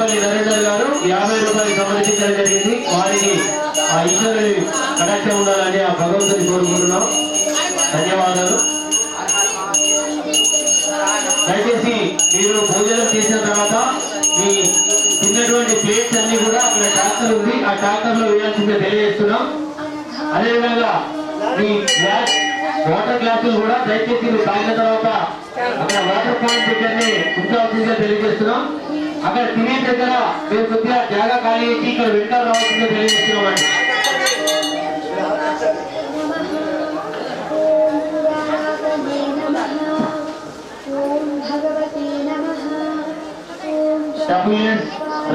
తాటిపల్లి నరేందర్ గారు 50 రూపాయలు సమర్పించడం జరిగింది. వారికి ఆ ఈశ్వరుని కటాక్షం ఉండాలని ఆ భగవంతుని కోరుకుంటున్నాం. ధన్యవాదాలు. దయచేసి మీరు భోజనం చేసిన తర్వాత మీ తిన్నటువంటి ప్లేట్స్ అన్ని కూడా అక్కడ ట్రాక్టర్ ఉంది, ఆ ట్రాక్టర్ లో వేయాల్సిందే తెలియజేస్తున్నాం. అదేవిధంగా మీ గ్లాస్ వాటర్ గ్లాసులు కూడా దయచేసి మీరు తాగిన తర్వాత అక్కడ వాటర్ పాయింట్ దగ్గరనే ఉంచాల్సిందిగా తెలియజేస్తున్నాం. అక్కడ తినే దగ్గర మీరు కొద్దిగా జాగా ఖాళీ చేసి ఇక్కడ వెంటనే రావాల్సిందిగా తెలియజేస్తున్నామండి.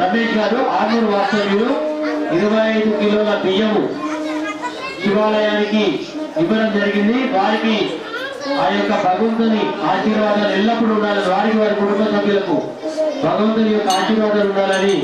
రమేష్ గారు ఆర్మూరు వాస్తవ్యులు 25 కిలోల బియ్యము శివాలయానికి ఇవ్వడం జరిగింది. వారికి ఆ యొక్క భగవంతుని ఆశీర్వాదాలు ఎల్లప్పుడూ ఉండాలని, వారికి వారి కుటుంబ సభ్యులకు భగవంతుని యొక్క ఆశీర్వాదాలు ఉండాలని